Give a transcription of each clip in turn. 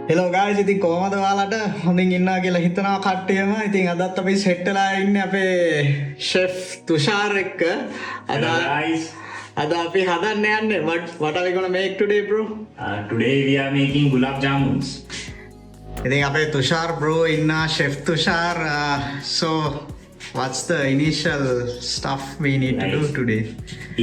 Hello ගායිස් ඉතින් කොහමද ඔයාලට හොඳින් ඉන්නවා කියලා හිතනවා කට්ටියම. ඉතින් අදත් අපි සෙට් වෙලා ඉන්නේ අපේ ෂෙෆ් තුෂාර් එක්ක. Hello guys. අද අපි හදන්න යන්නේ what are we gonna make today bro? Today we are making gulab jamuns. ඉතින් අපේ තුෂාර් bro ඉන්නා chef තුෂාර්. So what's the initial stuff we need to do today?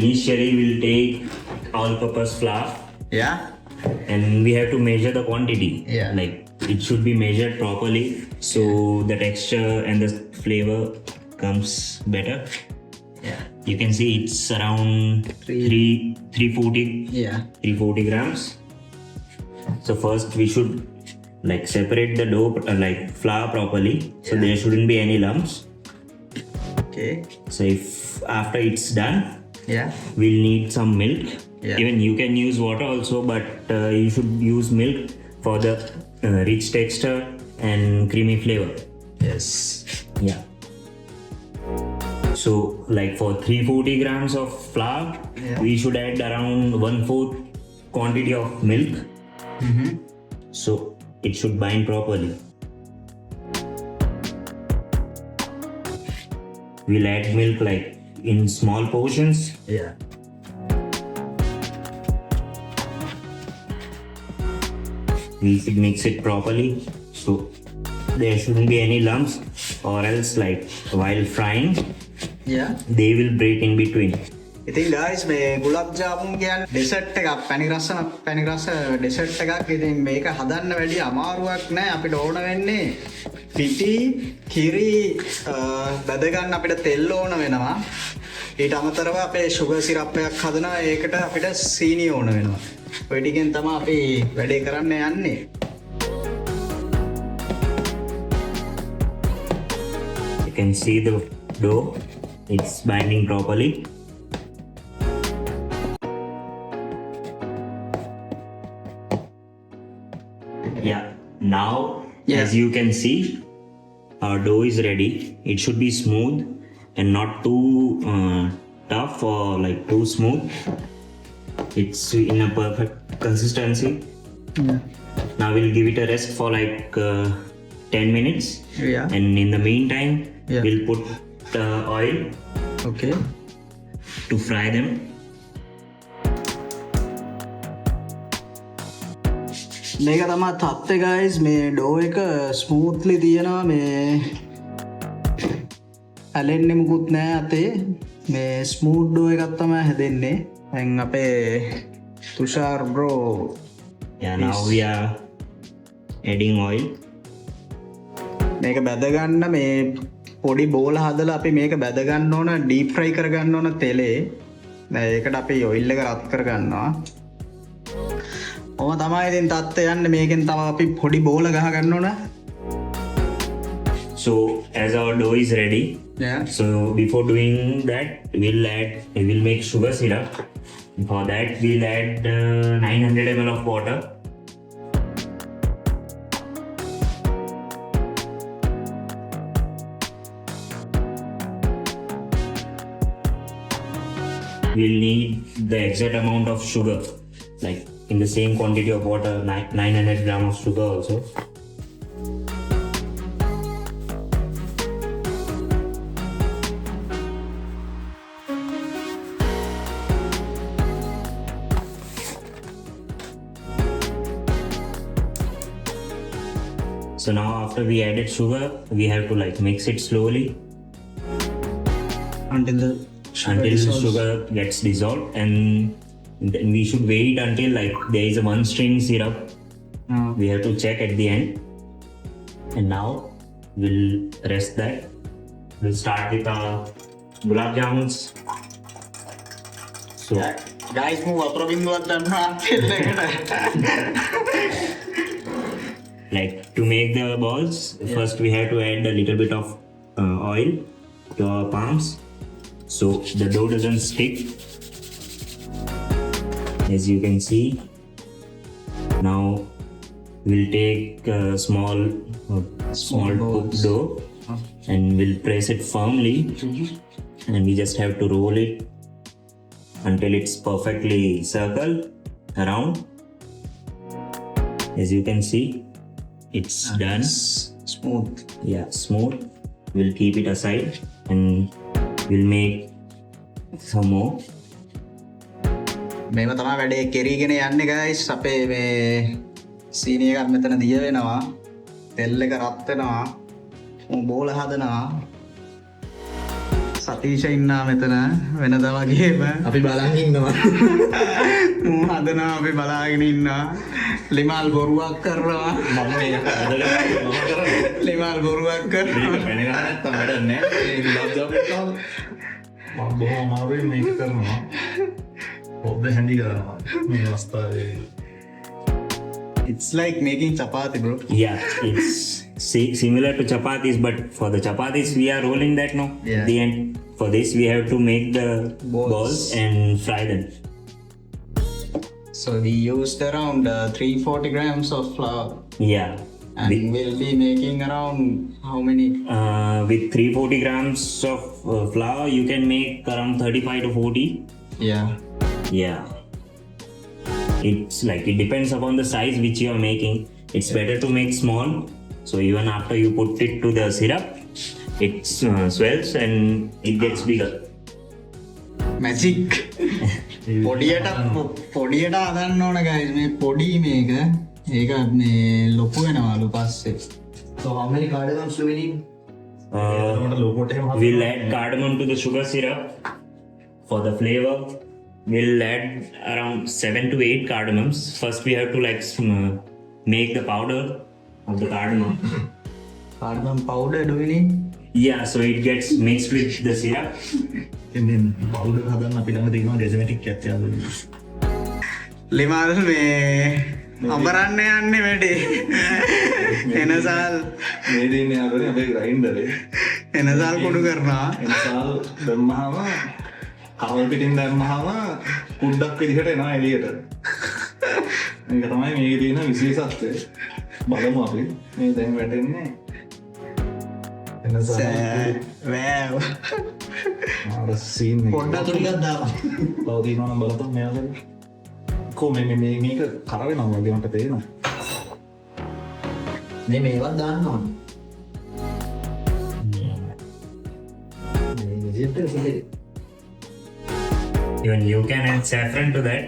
Initially we'll take all-purpose flour Yeah? and we have to measure the quantity. Yeah. Like it should be measured properly so the texture and the flavor comes better. Yeah. You can see it's around 340 Yeah. 340 grams. So first we should like separate the dough like flour properly so there shouldn't be any lumps. Okay. So if after it's done, Yeah. we'll need some milk. Yeah. Even you can use water also, but you should use milk for the rich texture and creamy flavor. Yes. Yeah. So like for 340 grams of flour, Yeah. we should add around 1/4 quantity of milk. Mm-hmm. So it should bind properly. We'll add milk like in small portions. Yeah. We should mix it properly so there shouldn't be any lumps or else like while frying Yeah. they will break in between. ඉතින් guys මේ ගුලබ් ජාමුන් කියන්නේ dessert එකක් පැණි රස dessert එකක්. ඉතින් මේක හදන්න වැඩි අමාරුවක් නෑ. අපිට ඕන වෙන්නේ පිටි කිරි බැද ගන්න අපිට තෙල් ඕන වෙනවා. ඊට අමතරව අපේ sugar syrup එකක් හදනවා. ඒකට අපිට සීනි ඕන වෙනවා. ඔය ටිකෙන් තමයි අපි වැඩේ කරන්න යන්නේ. You can see the dough, it's binding properly. Yeah, now Yeah. as you can see our dough is ready. It should be smooth and not too tough or like too smooth. It's in a perfect consistency. Now we'll give it a rest for like 10 minutes. Yeah. And in the meantime, Yeah. we'll put oil Okay. to fry them. මේක තමයි තත්ත්වය guys. මේ ඩෝ එක smoothly තියෙනවා. මේ ඇලෙන්නේ මුකුත් නෑ අතේ. මේ ස්මූත් ඩෝ එකක් තමයි හැදෙන්නේ. දැන් අපේ තුෂාර් bro Yeah, now we are adding oil. මේක බැද ගන්න මේ පොඩි බෝල හදලා අපි මේක බැද ගන්න ඕන, ඩීප් ෆ්‍රයි කර ගන්න ඕන තෙලේ. දැන් ඒකට අපි ඔයිල් එක රත් කර ගන්නවා. ඔම තමයි ඉතින් තත්ත්වය යන්නේ. මේකෙන් තමයි අපි පොඩි බෝල ගහ ගන්න ඕන. So as our dough is ready, Yeah. so before doing that, we'll make sugar syrup. For that, we'll add 900 ml of water. We'll need the exact amount of sugar, like in the same quantity of water, 900 grams of sugar also. So now after we added sugar, we have to like mix it slowly Until the until the sugar gets dissolved, and then we should wait until like there is a one string syrup. We have to check at the end. And now we'll rest that. We'll start with our gulab jamuns. So guys මම වතුර බින්දුවක් දැම්මා තෙල් එකට. like to make the balls, first we have to add a little bit of oil to our palms so the dough doesn't stick. As you can see, now we'll take a small cooked balls. dough and we'll press it firmly and we just have to roll it until it's perfectly circle around. As you can see, it's done. Smooth. Yeah, smooth. We'll keep it aside and we'll make some more. මේව තමයි වැඩේ කෙරීගෙන යන්නේ guys. අපේ මේ සීනි එකක් මෙතන දිය වෙනවා. තෙල් එක රත් වෙනවා. බෝල හදනවා. සතීෂ ඉන්නා මෙතන වෙනදා වගේම අපි බලන් ඉන්නවා. හදනවා අපි බලාගෙන ඉන්නවා. ලිමල් බොරුවක් කරනවා. මම මේක මම කරන්නේ. ලිමල් බොරුවක් කරනවා. මේක පැණි ගන්න නැත්තම් වැඩක් නැහැ. ඒ ගුලාබ් ජාමුන් එකම මම බොහොම අමාරුවෙන් මේක කරනවා. පොඩ්ඩ හැන්ඩි කරනවා මේ අවස්ථාවේ. It's like making chapati, bro. Yeah, it's similar to chapatis, but for the chapatis we are rolling that now. Yeah. The end. For this we have to make the balls and fry them. So we used around 340 grams of flour. Yeah. And we'll be making around how many? With 340 grams of flour, you can make around 35 to 40. Yeah. Yeah. It's like it depends upon the size which you are making. It's better to make small. So even after you put it to the syrup, it swells and it gets bigger. Magic. පොඩියට අදන්න ඕන guys. මේ පොඩි මේක ඒක මේ ලොකු වෙනවලු පස්සේ. So how many cardamoms do we need? මට ලෝකෝට එහෙම We'll add cardamom to the sugar syrup for the flavor. We'll add around 7 to 8 cardamoms. First we have to like make the powder of the cardamom. cardamom powder do we need? Yeah, so it gets mixed with the syrup. ඉතින් powder හදන්න අපි ළඟ තියෙනවා ඩෙසිමැටික් එකක් තියන්න. ලිමල් මේ අඹරන්න යන්නේ වැඩේ. එනසාල් මේ දෙන්නේ ආරෝනේ අපේ ග්‍රයින්ඩරේ. එනසාල් කුඩු කරනවා. එනසාල් දැම්මහම කවල් පිටින් දැම්මහම කුඩක් විදිහට එනවා එළියට. මේක තමයි මේකේ තියෙන විශේෂත්වය. බලමු අපි මේ දැන් වැටෙන්නේ එනසාල් වෑව්. ආර සීන් එක. පොඩ්ඩක් ටිකක් දාපන්. තව තියෙනවා නම් බලපන් මෙයාලා. කො මේක කර වෙනවා වගේ මට තේරෙනවා. මේ මේවත් දාන්න ඕන. මේ විදිහට ඉතින් Even you can add saffron to that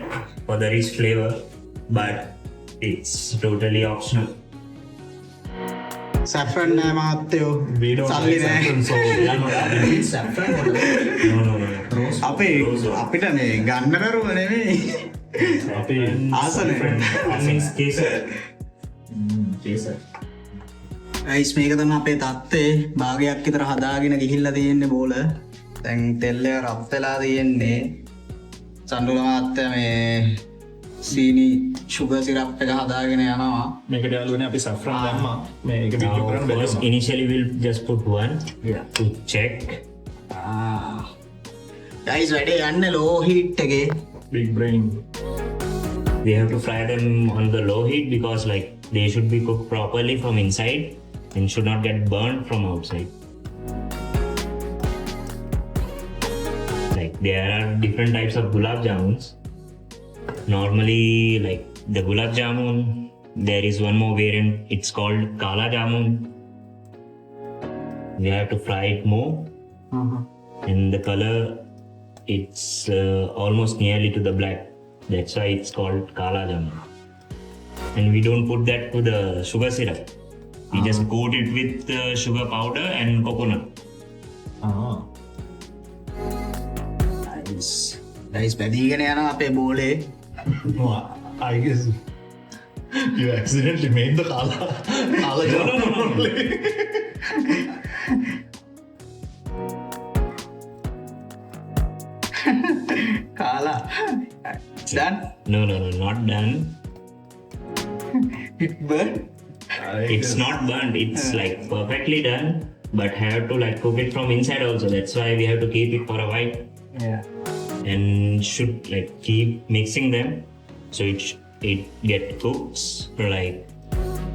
for the rich flavor, but it's totally optional. saffron නෑ මහත්තයෝ. we don't සල්ලි like නෑ. saffron, so we are not adding saffron. No. අපේ අපිට මේ ගන්න බැරුව නෙමෙයි. අපි ආසනේ. Means kesar. කේසර්. ඇයිස් මේක තමයි අපේ තත්ත්වය. භාගයක් විතර හදාගෙන ගිහිල්ලා තියෙන්නේ බෝල. දැන් තෙල් එක රත් වෙලා තියෙන්නේ. චන්දුල මහත්තයා මේ සීනි sugar syrup එක හදාගෙන යනවා. මේකට යාළුවනේ අපි saffron දැම්මා. මේක Now, විදිහට කරන්න first, බැහැ. initially we'll just put one to check. Guys වැඩේ යන්නේ low heat එකේ. big brain. We have to fry them on the low heat because like they should be cooked properly from inside and should not get burned from outside. Like there are different types of gulab jamuns. Normally, like the gulab jamun, there is one more variant. It's called kala jamun. We have to fry it more, and the color it's almost nearly to the black. That's why it's called kala jamun. And we don't put that to the sugar syrup. We just coat it with sugar powder and coconut. Guys පැදීගෙන යනවා අපේ බෝලේ. I guess you accidentally made the kala jamun. කාලා. done? No, not done. It burnt? It's not burnt. It's like perfectly done, but have to like cook it from inside also. That's why we have to keep it for a while Yeah. and should like keep mixing them so it get cooked like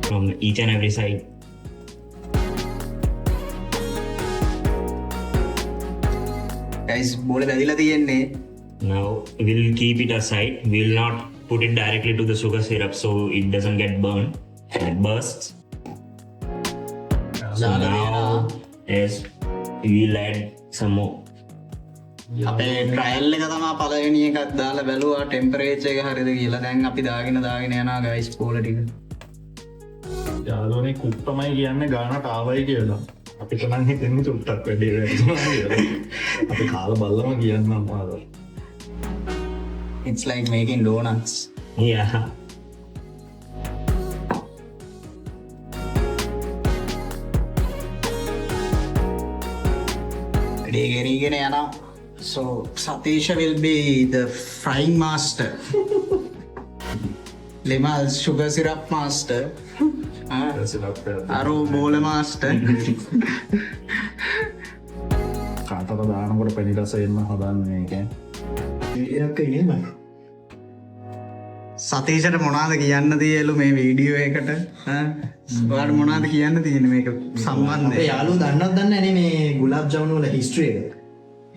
from each and every side. Guys බෝලේ වැදිලා තියෙන්නේ. Now we'll keep it aside. We'll not put it directly to the sugar syrup so it doesn't get burned. It bursts. now is we'll add some more. අපේ trial එක තමයි පළවෙනි එකක් දාලා බැලුවා ටෙම්පරේචර් එක හරියද කියලා. දැන් අපි දාගෙන යනවා ගයිස් පෝල ටික. යාළුවනේ කුට්ටමයි කියන්නේ ගානට ආවයි කියලා. අපිට නම් හිතෙන්නේ චුට්ටක් වැඩි වෙනවා කියලා. අපි කාලා බලලම කියන්නම් මාද. It's like making donuts. Yeah. වැඩේ ගෙරීගෙන යනවා. So Satisha will be the frying master. Limal sugar syrup master. අරු බෝල master. කාටට දානකොට පැණි රස එන්න හදන්නේ මේකෙන්. ඒක ඉන්නේ සතීෂට මොනාද කියන්න තියලු මේ වීඩියෝ එකට? ඔයාලට මොනාද කියන්න තියෙන්නේ මේක සම්බන්ධයෙන්? අපේ යාළුවෝ දන්නවද දන්නේ නැහැ මේ ගුලාබ් ජාමුන් වල හිස්ටරි එක.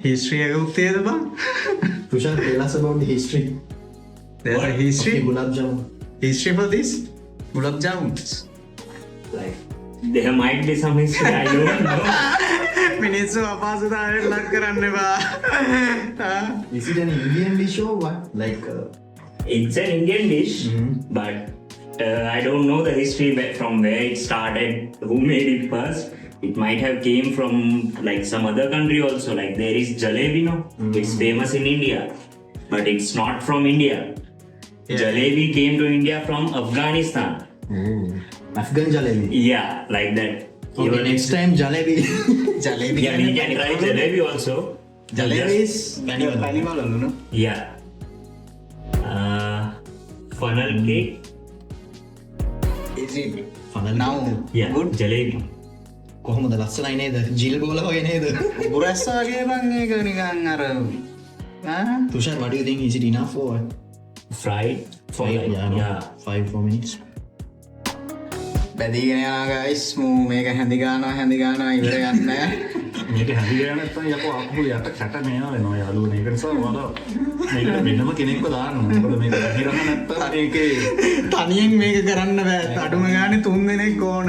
history එකකුත් තියෙද බං? Tushan tell us about the history. There's a history. Okay, gulab jamun. History for this? Gulab jamuns. Like there might be some history, I don't know. මිනිස්සු අපහසුතාවයට ලක් කරන්න එපා. Is it an Indian dish or what? Like It's an Indian dish, but I don't know the history from where it started, who made it first. It might have came from like some other country also. Like there is jalebi, no? It's famous in India, but it's not from India. Yeah. Jalebi came to India from Afghanistan. Afghan jalebi. Yeah, like that. Okay, Even next time jalebi. Jalebi yeah, we can try jalebi also. Jalebi is පැණිවලු no? Yeah. Funnel cake. Is it Funnel now Yeah, good? jalebi. කොහොමද ලස්සනයි නේද? ජිල් බෝල වගේ නේද? බුරස්ස වගේ බං ඒක නිකන් අර Tushan, what do you think? Is it enough or what? Fried for like, Yeah, no. yeah. 5-4 minutes. බැදීගෙන යනවා guys. මූ මේක හැඳි ගන්නවා ඉවර ගන්න නෑ. මේක හැදිගෙන නැත්නම් යකෝ අකුරු යට කැට මේවා වෙනවා යාළුවනේ. ඒක නිසා ඔයාලා මේකට වෙනම කෙනෙක්ව දාන්න ඕනේ. මොකද මේක හැදිරම නැත්නම් මේකේ තනියෙන් මේක කරන්න බෑ. අඩුම ගානේ 3 දෙනෙක් ඕන.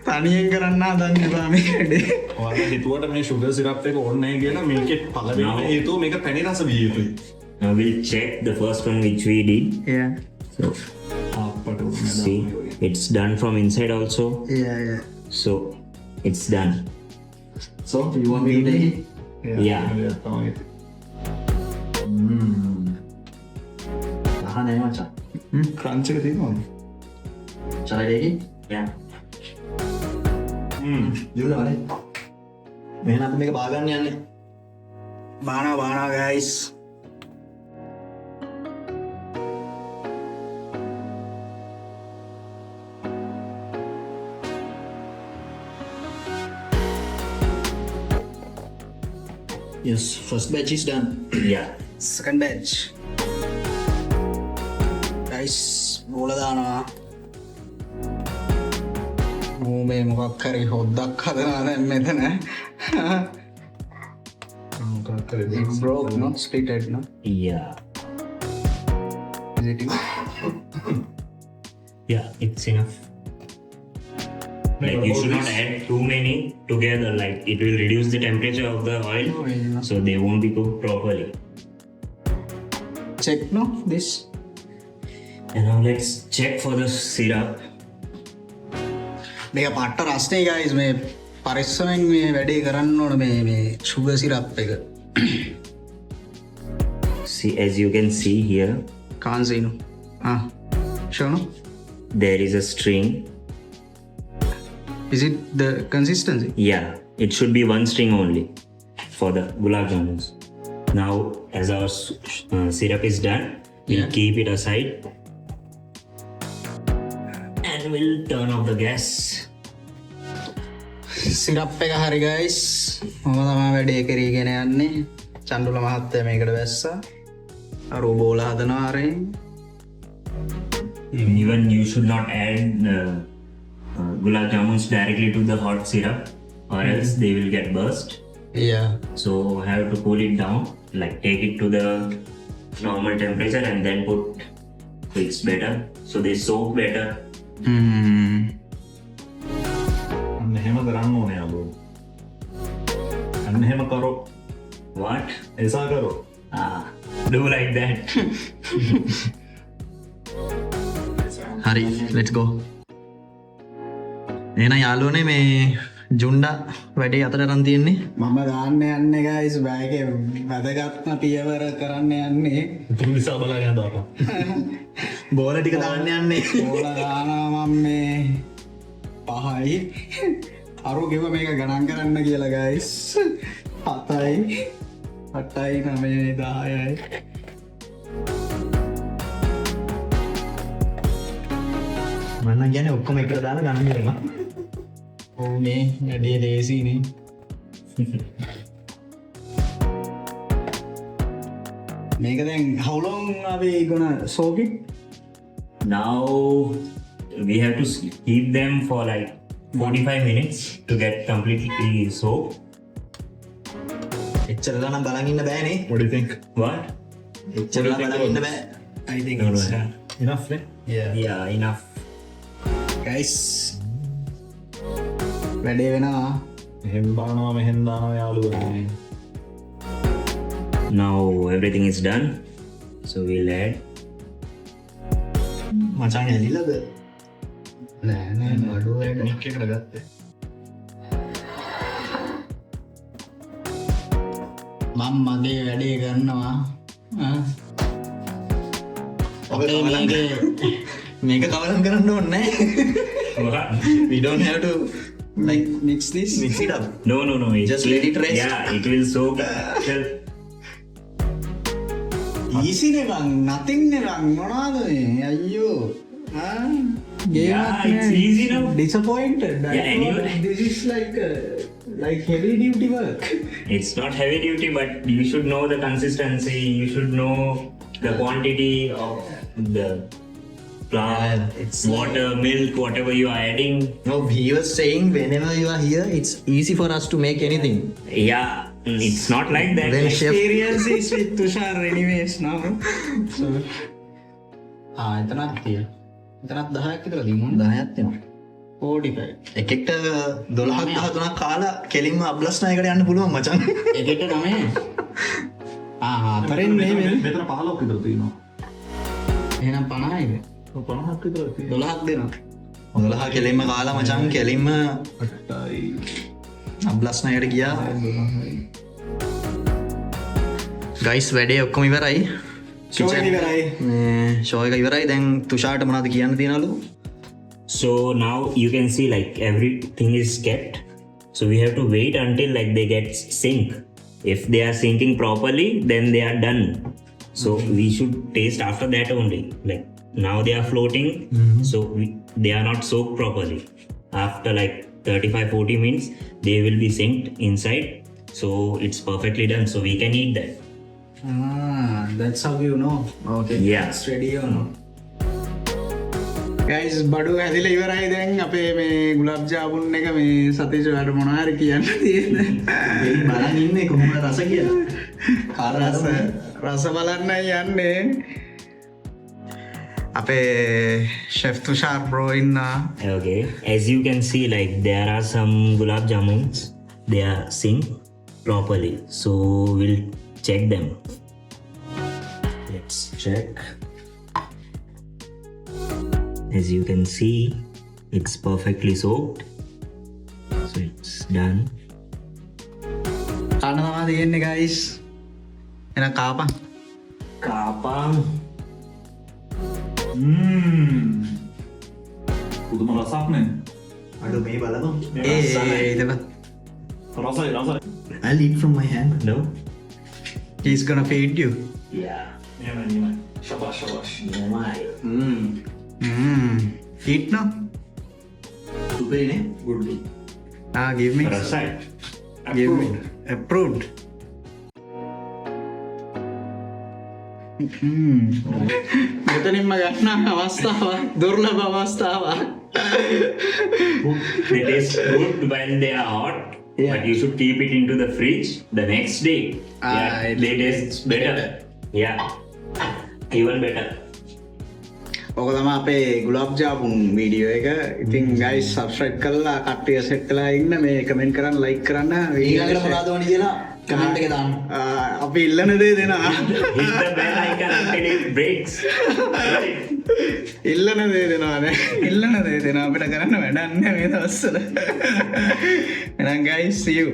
තනියෙන් කරන්න හදන්න එපා මේ වැඩේ. ඔයාලා හිතුවට මේ sugar syrup එක ඕනේ නැහැ කියලා මේකේ පළවෙනිම හේතුව මේක පැණි රස විය යුතුයි. Now we'll check the first one which we did. Yeah. So අප්පට see, it's done from inside also. Yeah. So it's done. So, you want me to take it? Yeah. අහන්නේ මචං. ක්‍රන්ච් එක තියෙනවද? Shall I take it? Yeah. ජුල වලේ. මෙහෙනම් අපි මේක බාගන්න යන්නේ. බානවා guys. Yes, first batch is done. Yeah. Second batch. Guys, බෝල දානවා. මූ මේ මොකක් හරි හොද්දක් හදනවා දැන් මෙතන. It broke, no? Splitted, no? Yeah. Is it enough? Yeah, it's enough. Like you should not add too many together. Like it will reduce the temperature of the oil, so they won't be cooked properly. Check, no? This. And now let's check for the syrup. මේක පට්ට රස්නේ guys. මේ පරිස්සමෙන් මේ වැඩේ කරන්න ඕන මේ sugar syrup එක. See, as you can see here, Can't see, no? Sure, no? there is a string. Is it the consistency? Yeah, it should be one string only for the gulab jamuns. Now, as our syrup is done, we'll keep it aside and we'll turn off the gas. Syrup එක හරි guys. මම තමයි වැඩේ කරගෙන යන්නේ. චන්දුල මහත්තයා මේකට වැස්සා. අර බෝල හදනවා අරෙන්. Even you should not add gulab jamuns directly to the hot syrup or else they will get burst. Yeah. So have to cool it down, like take it to the normal temperature and then put, so it's better. So they soak better. මෙහෙම කරෝ What? එසා කරෝ Do like that. හරි let's go. එහෙනම් යාළුවනේ මේ ජුන්ඩා වැඩේ අතට අරන් තියෙන්නේ. මම දාන්න යන්නේ guys බෑග් එක වැදගත්ම පියවර කරන්න යන්නේ. තුන් නිසා බලා යන දාපන් බෝල ටික දාන්න යන්නේ. බෝල දානවා මම මේ 5යි. අරු ගෙව මේක ගණන් කරන්න කියලා guys. 7යි 8යි 9යි 10යි. මම කියන්නේ ඔක්කොම එකට දාලා ගණන් කරනවා. ඔව් මේ වැඩේ ලේසිනේ. මේක දැන් how long are we gonna soak it? Now we have to keep them for like 45 minutes to get completely soaked. එච්චරලා නම් බලන් ඉන්න බෑනේ. what do you think What? එච්චරලා බලන් ඉන්න බෑ. I think No, it's no. enough නේ Yeah, enough. guys වැඩේ වෙනවා. එහෙම බලනවා මෙහෙන් දානවා යාළුවනේ Now everything is done. So we'll add. මචං ඇලිලාද? නෑ නෑ නඩුව වැඩ නික් එකට ගත්තේ. මම මගේ වැඩේ කරනවා. ඔකේ මේක කවලම් කරන්න ඕනේ නෑ. What? We don't have to like mix it up. No. Just let it rest. Yeah, it will soak itself. easy නේ බං nothing නේ බං මොනවද මේ අයියෝ Yeah, it's easy now. disappointed. Yeah, anyway. This is like heavy duty work. It's not heavy duty, but you should know the consistency. You should know the quantity of the flour, Yeah, it's water, milk, whatever you are adding. No, he was saying whenever you are here it's easy for us to make anything. Yeah, it's not like that. Then chef Experience is with Tushar anyways now. So එතනක් තියෙන. එතනක් 10ක් විතර දිනුන 10ක් තියෙනවා. 45. එකෙක්ට 12ක් 13ක් කාලා කෙලින්ම අබ්ලස්නායකට යන්න පුළුවන් මචං. එකට නමේ. හතරෙන් මේ මෙතන 15ක් විතර තියෙනවා එහෙනම් 50යිද? 50ක් විතර තියෙනවා 12ක් දෙනවා. 12 කෙලින්ම කාලා මචං කෙලින්ම 8යි අබ්ලස්නායකට ගියා. ගයිස් වැඩේ ඔක්කොම ඉවරයි. ෂෝ එක ඉවරයි. මේ ෂෝ එක ඉවරයි. දැන් තුෂාර්ට මොනවද කියන්න තියනලු? So now you can see like everything is kept. So we have to wait until like they get sync. If they are syncing properly, then they are done. So we should taste after that only. Like now they are floating, so they are not soaked properly. After like 35-40 minutes, they will be synced inside. So it's perfectly done. So we can eat that. That's how you know. Okay. Yeah. It's ready or not. Guys බඩු හැදිලා ඉවරයි දැන් අපේ මේ ගුලාබ් ජාමුන් එක මේ සතීෂ් ඔයාලට මොනවා හරි කියන්න තියෙන. මේ බලන් ඉන්නේ කොහොමද රස කියලා. කාලා රස බලන්නයි යන්නේ. අපේ ෂෙෆ් තුෂාර් බ්‍රෝ ඉන්නා. Okay. As you can see, like there are some gulab jamuns. They are synced properly. So we'll check them. Let's check. As you can see, it's perfectly soaked. So it's done. කන්න තමයි තියෙන්නේ guys. එහෙනම් කාපන්. Kapang. පුදුම රසක් නේ අඩු මේ බලමු. ඒක රසයි I'll eat from my hand. No? he's gonna feed you. Yeah. නියමයි ශබාෂ් No, my. Eat now. සුපේනේ. good Give me. Rasai. Give me. Approved. මෙතනින්ම ගන්න අවස්ථාවක් දුර්ලභ අවස්ථාවක්. They taste good when they are hot, Yeah. but you should keep it into the fridge the next day. It they taste better. Yeah, even better. ඕක තමයි අපේ ගුලාබ් ජාමුන් video එක. ඉතින් guys subscribe කරලා කට්ටිය සෙට් වෙලා ඉන්න, මේ කමෙන්ට් කරන්න, like කරන්න, ඊළඟට මොනවද ඕනි කියලා කමෙන්ට් එක දාන්න. අපි ඉල්ලන දේ දෙනවා. Hit the bell icon until it breaks. ඉල්ලන දේ දෙනවා නේ. ඉල්ලන දේ දෙනවා. අපිට කරන්න වැඩක් නැහැ මේ දවස්වල. එහෙනම් guys see you.